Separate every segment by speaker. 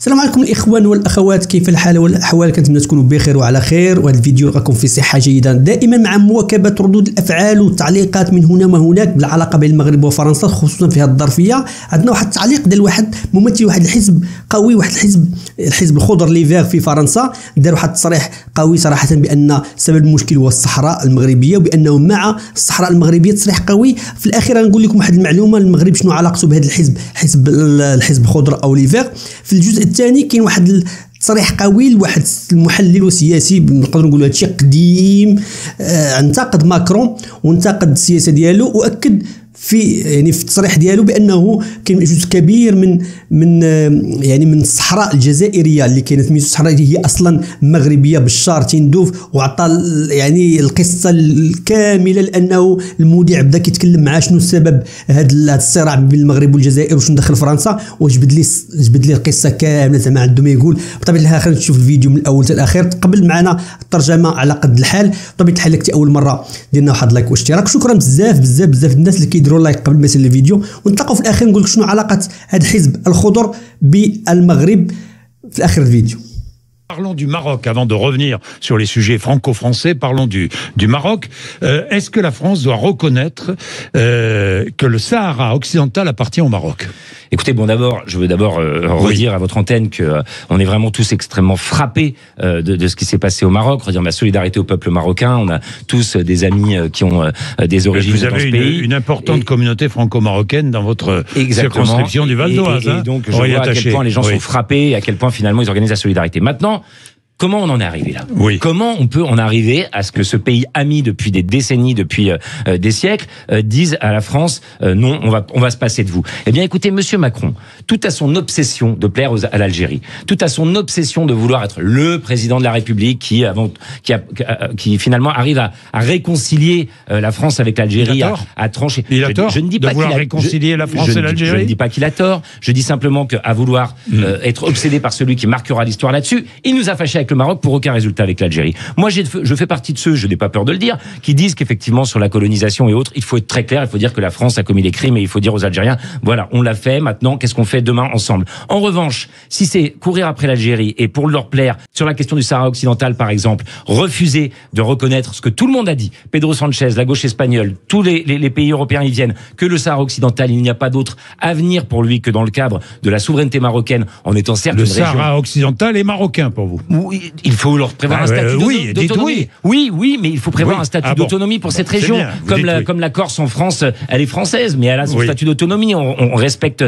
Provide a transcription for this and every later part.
Speaker 1: السلام عليكم الاخوان والاخوات، كيف الحال والاحوال؟ كنتمنى تكونوا بخير وعلى خير، وهذا الفيديو راكم في صحه جيده. دائما مع مواكبه ردود الافعال والتعليقات من هنا وهناك بالعلاقه بين المغرب وفرنسا، خصوصا في هذه الظرفيه. عندنا واحد التعليق ديال واحد ممثل واحد الحزب قوي، واحد الحزب الخضر ليفير في فرنسا، دار واحد التصريح قوي صراحه بان سبب المشكل هو الصحراء المغربيه، وبانه مع الصحراء المغربيه. تصريح قوي. في الاخير غنقول لكم واحد المعلومه، المغرب شنو علاقته بهذا الحزب الخضر او ليفير. في الجزء الثاني كاين واحد تصريح قوي لواحد المحلل وسياسي، نقدروا نقولوا هادشي قديم، انتقد ماكرون وانتقد السياسه ديالو، واكد في التصريح ديالو بانه كاين جزء كبير من الصحراء الجزائريه اللي كانت سميتو الصحراء هي اصلا مغربيه بالشار تندوف، وعطى القصه الكامله، لانه المذيع بدا كيتكلم معاه شنو السبب هذا الصراع بين المغرب والجزائر وشنو دخل فرنسا، وجبد لي القصه كامله زعما عنده ما يقول. بطبيعه الحال خلينا نشوف الفيديو من الاول حتى الاخير، تقبل معنا الترجمه على قد الحال. بطبيعه الحال كنتي اول مره ديرنا واحد لايك واشتراك، شكرا بزاف الناس اللي كيديروا لايك قبل ما يسال الفيديو. ونتلاقاو في الاخير نقول لك شنو علاقه هذا الحزب الخضر بالمغرب في اخر الفيديو.
Speaker 2: Parlons du Maroc avant de revenir sur les sujets franco-français. Parlons du Maroc. Est-ce que la France doit reconnaître que le Sahara occidental appartient au Maroc?
Speaker 3: Écoutez, bon, je veux d'abord redire à votre antenne que on est vraiment tous extrêmement frappés de ce qui s'est passé au Maroc. Redire ma solidarité au peuple marocain. On a tous des amis qui ont des origines dans ce pays.
Speaker 2: Une importante communauté franco-marocaine dans votre circonscription du Val d'Oise.
Speaker 3: Et donc, je vois à quel point les gens sont frappés et à quel point finalement ils organisent la solidarité. Maintenant, comment on en est arrivé là? Comment on peut en arriver à ce que ce pays ami depuis des décennies, depuis des siècles, dise à la France non, on va se passer de vous? Eh bien, écoutez, Monsieur Macron, tout à son obsession de plaire à l'Algérie, tout à son obsession de vouloir être le président de la République qui finalement arrive à réconcilier la France avec l'Algérie, à trancher.
Speaker 2: Il a tort. Je ne dis pas qu'il a
Speaker 3: réconcilier
Speaker 2: la France et l'Algérie.
Speaker 3: Je ne dis pas qu'il a tort. Je dis simplement qu'à vouloir être obsédé par celui qui marquera l'histoire là-dessus, il nous a fâchés avec le Maroc pour aucun résultat avec l'Algérie. Moi, je fais partie de ceux, je n'ai pas peur de le dire, qui disent qu'effectivement sur la colonisation et autres, il faut être très clair, il faut dire que la France a commis des crimes et il faut dire aux Algériens, voilà, on l'a fait, maintenant, qu'est-ce qu'on fait demain ensemble? En revanche, si c'est courir après l'Algérie et pour leur plaire, sur la question du Sahara occidental par exemple, refuser de reconnaître ce que tout le monde a dit, Pedro Sanchez, la gauche espagnole, tous les pays européens y viennent, que le Sahara occidental, il n'y a pas d'autre avenir pour lui que dans le cadre de la souveraineté marocaine, en étant certes
Speaker 2: une région... Le Sahara occidental est marocain pour vous?
Speaker 3: Oui, il faut leur prévoir un statut d'autonomie. Oui, mais il faut prévoir un statut d'autonomie pour cette région. Comme la Corse en France, elle est française, mais elle a son statut d'autonomie. On respecte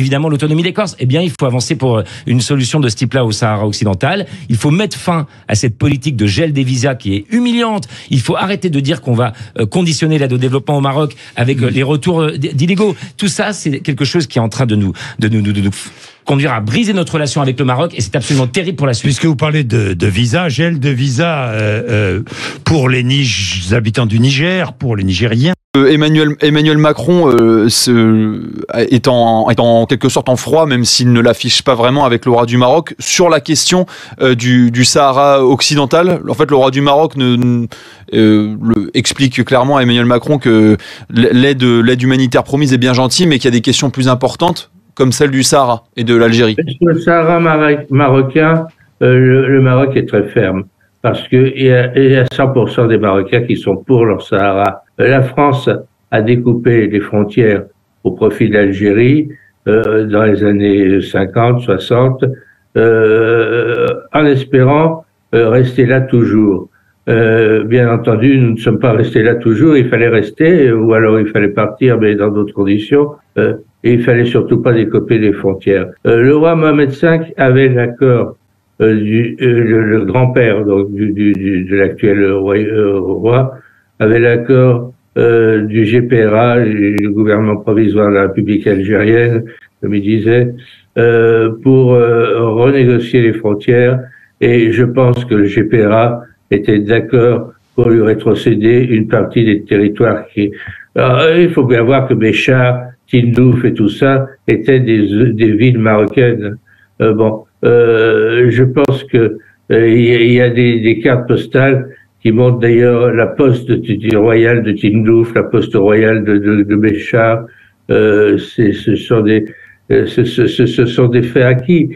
Speaker 3: évidemment l'autonomie des Corses. Eh bien, il faut avancer pour une solution de ce type-là au Sahara occidental. Il faut mettre fin à cette politique de gel des visas qui est humiliante. Il faut arrêter de dire qu'on va conditionner l'aide au développement au Maroc avec les retours d'illégaux. Tout ça, c'est quelque chose qui est en train de nous conduire à briser notre relation avec le Maroc, et c'est absolument terrible pour la Suisse.
Speaker 2: Puisque vous parlez de visa, gel de visa pour les habitants du Niger, pour les Nigériens.
Speaker 4: Emmanuel Macron est en quelque sorte en froid, même s'il ne l'affiche pas vraiment avec le roi du Maroc, sur la question du Sahara occidental. En fait, le roi du Maroc explique clairement à Emmanuel Macron que l'aide humanitaire promise est bien gentille, mais qu'il y a des questions plus importantes, comme celle du Sahara et de l'Algérie.
Speaker 5: Sur le Sahara marocain, le Maroc est très ferme, parce qu'il y a 100% des Marocains qui sont pour leur Sahara. La France a découpé les frontières au profit de l'Algérie dans les années 50, 60, en espérant rester là toujours. Bien entendu, nous ne sommes pas restés là toujours, il fallait rester, ou alors il fallait partir, mais dans d'autres conditions. Et il fallait surtout pas découper les frontières. Le roi Mohamed V avait l'accord le grand-père donc de l'actuel roi avait l'accord du GPRA, le gouvernement provisoire de la République algérienne, comme il disait, pour renégocier les frontières. Et je pense que le GPRA était d'accord pour lui rétrocéder une partie des territoires qui... Alors, il faut bien voir que Béchar, Tindouf et tout ça étaient des villes marocaines. Je pense que il y a des cartes postales qui montrent d'ailleurs la poste royale de Tindouf, la poste royale de Béchar. Ce sont des faits acquis.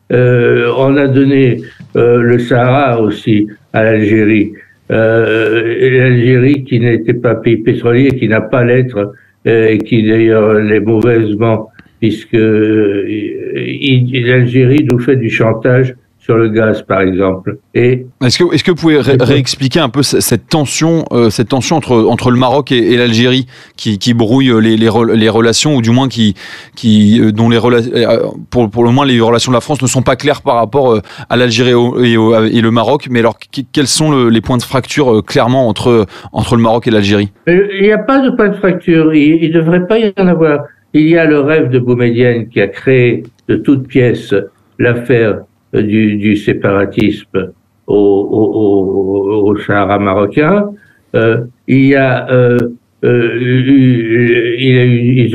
Speaker 5: On a donné le Sahara aussi à l'Algérie. L'Algérie qui n'était pas pays pétrolier, qui n'a pas l'être, et qui d'ailleurs l'est mauvaisement, puisque l'Algérie nous fait du chantage sur le gaz, par exemple. Et
Speaker 4: est-ce que vous pouvez réexpliquer un peu cette tension entre le Maroc et l'Algérie qui brouille les relations, ou du moins dont pour le moins les relations de la France ne sont pas claires par rapport à l'Algérie et le Maroc. Mais alors, quels sont les points de fracture clairement entre le Maroc et l'Algérie?
Speaker 5: Il n'y a pas de point de fracture. Il ne devrait pas y en avoir. Il y a le rêve de Boumedienne qui a créé de toutes pièces l'affaire du séparatisme au Sahara marocain. Ils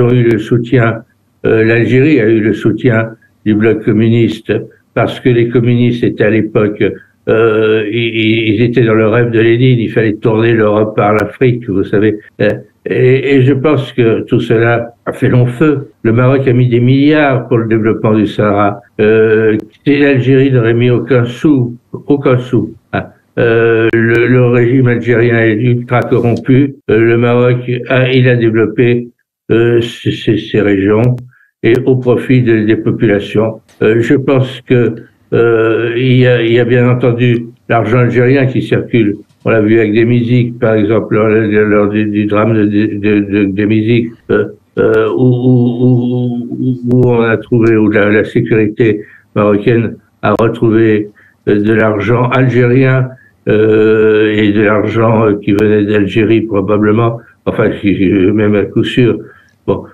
Speaker 5: ont eu le soutien, l'Algérie a eu le soutien du bloc communiste, parce que les communistes étaient à l'époque, ils étaient dans le rêve de Lénine, il fallait tourner l'Europe par l'Afrique, vous savez. Et je pense que tout cela a fait long feu. Le Maroc a mis des milliards pour le développement du Sahara. L'Algérie n'aurait mis aucun sou. Le régime algérien est ultra corrompu. Le Maroc il a développé ces régions et au profit des populations. Je pense que il y a bien entendu l'argent algérien qui circule. On l'a vu avec des musiques, par exemple, lors du drame des musiques, où on a trouvé, où la sécurité marocaine a retrouvé de l'argent algérien et de l'argent qui venait d'Algérie probablement, enfin même à coup sûr. Bon,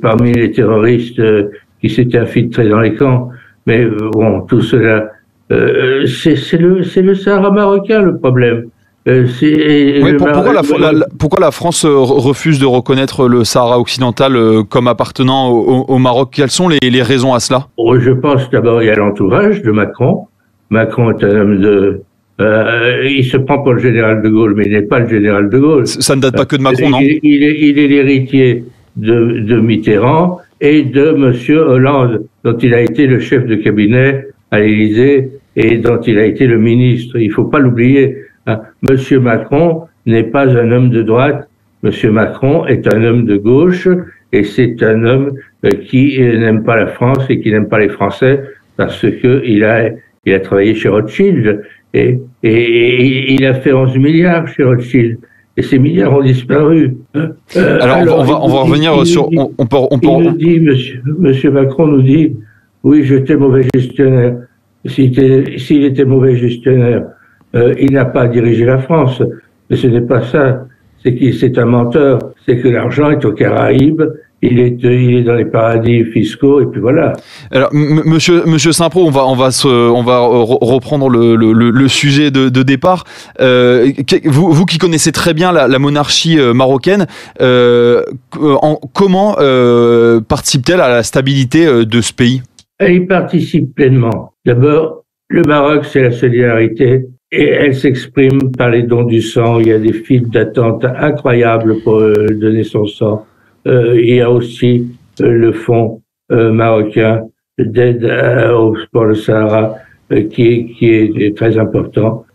Speaker 5: parmi les terroristes qui s'étaient infiltrés dans les camps, mais bon, tout cela. C'est le Sahara marocain le problème.
Speaker 4: Pourquoi la France refuse de reconnaître le Sahara occidental comme appartenant au Maroc? Quelles sont les raisons à cela?
Speaker 5: Je pense d'abord il y a l'entourage de Macron. Macron est un homme il se prend pour le général de Gaulle, mais il n'est pas le général de Gaulle.
Speaker 4: Ça ne date pas que de Macron, non?
Speaker 5: Il est l'héritier de Mitterrand et de Monsieur Hollande, dont il a été le chef de cabinet à l'Élysée et dont il a été le ministre. Il faut pas l'oublier. Monsieur Macron n'est pas un homme de droite. Monsieur Macron est un homme de gauche et c'est un homme qui n'aime pas la France et qui n'aime pas les Français parce que il a travaillé chez Rothschild et il a fait 11 milliards chez Rothschild. Et ces milliards ont disparu.
Speaker 4: Alors on va revenir sur... Il
Speaker 5: nous dit, monsieur Macron nous dit, oui, j'étais mauvais gestionnaire. S'il était mauvais gestionnaire, il n'a pas dirigé la France. Mais ce n'est pas ça. C'est un menteur. C'est que l'argent est aux Caraïbes. Il est dans les paradis fiscaux et puis voilà.
Speaker 4: Alors, Monsieur Saint-Pro, on va reprendre le sujet de départ. Vous qui connaissez très bien la monarchie marocaine, comment participe-t-elle à la stabilité de ce pays?
Speaker 5: Elle y participe pleinement. D'abord, le Maroc, c'est la solidarité et elle s'exprime par les dons du sang. Il y a des files d'attente incroyables pour donner son sang. Il y a aussi le fonds marocain d'aide pour le Sahara qui est très important,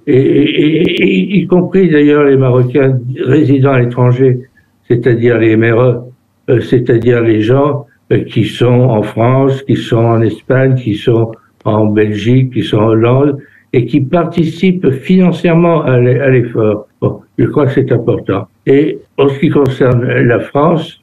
Speaker 5: et y compris d'ailleurs les Marocains résidant à l'étranger, c'est-à-dire les MRE, c'est-à-dire les gens qui sont en France, qui sont en Espagne, qui sont en Belgique, qui sont en Hollande, et qui participent financièrement à l'effort. Bon, je crois que c'est important. Et en ce qui concerne la France,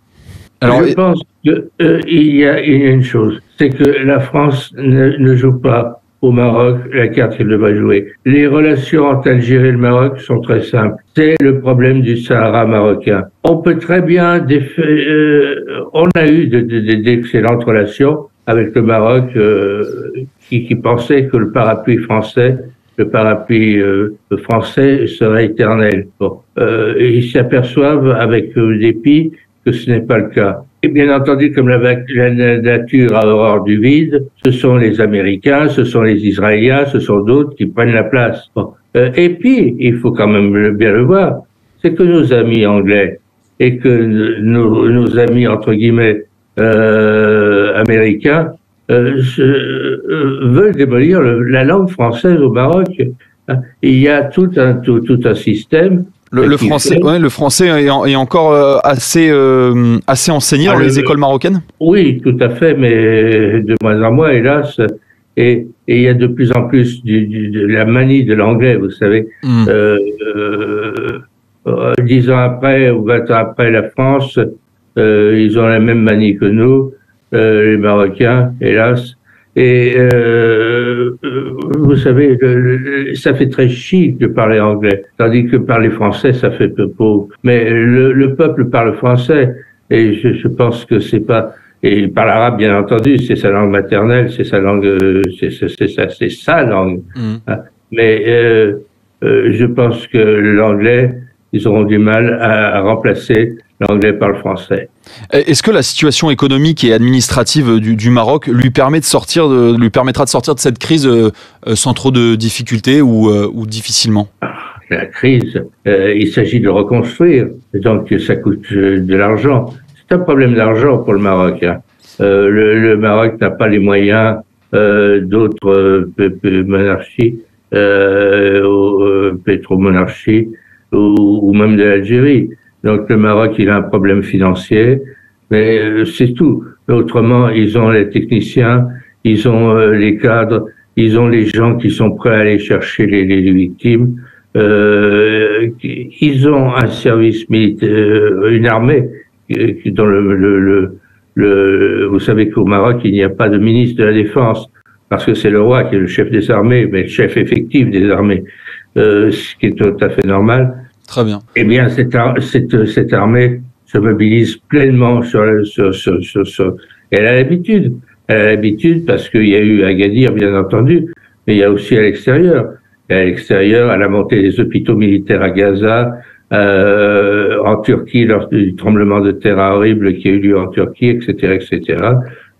Speaker 5: je pense qu'il y a une chose, c'est que la France ne joue pas au Maroc la carte qu'elle devrait jouer. Les relations entre l'Algérie et le Maroc sont très simples. C'est le problème du Sahara marocain. On peut très bien... on a eu d'excellentes relations avec le Maroc qui pensait que le parapluie français serait éternel. Bon, ils s'aperçoivent avec dépit que ce n'est pas le cas. Et bien entendu, comme la nature a horreur du vide, ce sont les Américains, ce sont les Israéliens, ce sont d'autres qui prennent la place. Bon. Et puis, il faut quand même bien le voir, c'est que nos amis anglais et que nos amis, entre guillemets, américains, veulent démolir la langue française au Maroc. Il y a tout un système.
Speaker 4: Le français est encore assez enseigné dans les écoles marocaines.
Speaker 5: Oui, tout à fait, mais de moins en moins, hélas. Et il y a de plus en plus de la manie de l'anglais, vous savez. 10 ans après ou 20 ans après la France, ils ont la même manie que nous, les Marocains, hélas. Et vous savez, ça fait très chic de parler anglais, tandis que parler français, ça fait peu pauvre. Mais le peuple parle français, et je pense que c'est pas... Et il parle arabe, bien entendu, c'est sa langue maternelle, c'est sa langue, c'est sa langue. Mais je pense que l'anglais, ils auront du mal à remplacer l'anglais par le français.
Speaker 4: Est-ce que la situation économique et administrative du Maroc lui permettra de sortir de cette crise sans trop de difficultés ou difficilement?
Speaker 5: La crise, il s'agit de reconstruire, donc ça coûte de l'argent. C'est un problème d'argent pour le Maroc. Le Maroc n'a pas les moyens d'autres monarchies, pétromonarchies ou même de l'Algérie. Donc le Maroc, il a un problème financier, mais c'est tout. Autrement, ils ont les techniciens, ils ont les cadres, ils ont les gens qui sont prêts à aller chercher les victimes. Ils ont un service militaire, une armée. Dans vous savez qu'au Maroc, il n'y a pas de ministre de la Défense, parce que c'est le roi qui est le chef des armées, mais le chef effectif des armées, ce qui est tout à fait normal.
Speaker 4: Très bien.
Speaker 5: Eh bien, cette armée se mobilise pleinement elle a l'habitude. Elle a l'habitude parce qu'il y a eu Agadir, bien entendu, mais il y a aussi à l'extérieur. Et à l'extérieur, à la montée des hôpitaux militaires à Gaza, en Turquie, lors du tremblement de terre horrible qui a eu lieu en Turquie, etc., etc.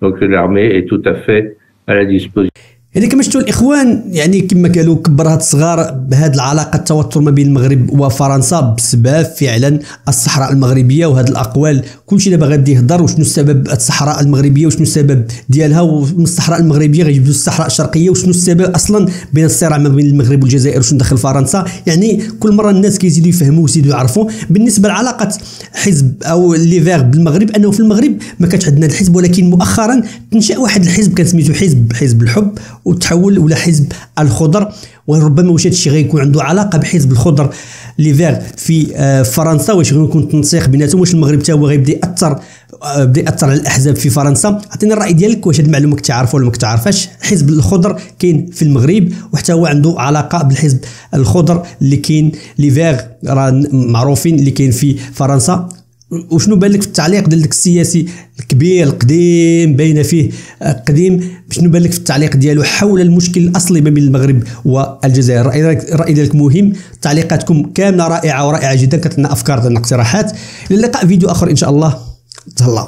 Speaker 5: Donc l'armée est tout à fait à la disposition.
Speaker 1: يعني كما شفتوا الاخوان يعني كما قالوا كبرها الصغار بهذه العلاقه التوتر ما بين المغرب وفرنسا بسبب فعلا الصحراء المغربيه وهذه الاقوال كلشي دابا غادي يهضر وشنو السبب الصحراء المغربيه وشنو السبب ديالها ومن الصحراء المغربيه غيجبدوا الصحراء الشرقيه وشنو السبب اصلا بين الصراع ما بين المغرب والجزائر وشنو دخل فرنسا. يعني كل مره الناس كيزيدوا يفهموا ويزيدوا يعرفوا. بالنسبه لعلاقه حزب او لي فيغ بالمغرب انه في المغرب ما كانش عندنا الحزب ولكن مؤخرا تنشا واحد الحزب كان سميتو حزب الحب وتحول ولا حزب الخضر وربما واش هادشي غيكون عنده علاقه بحزب الخضر لي فيغ في فرنسا واش غيكون تنسيق بيناتهم واش المغرب حتى هو غيبدا ياثر على الاحزاب في فرنسا. عطينا الراي ديالك واش هاد المعلومه كنتي عارفها ولا ما كنتي عارفاش. حزب الخضر كاين في المغرب وحتى هو عنده علاقه بالحزب الخضر اللي كاين لي فيغ راه معروفين اللي كاين في فرنسا. وشنو بان لك في التعليق ديال داك السياسي الكبير القديم باين فيه قديم شنو بان لك في التعليق ديالو حول المشكل الاصلي ما بين المغرب والجزائر؟ الراي ديالك مهم، تعليقاتكم كامله رائعه ورائعه جدا، كتعطينا افكار، كتعطينا اقتراحات. الى اللقاء فيديو اخر ان شاء الله. تهلاو.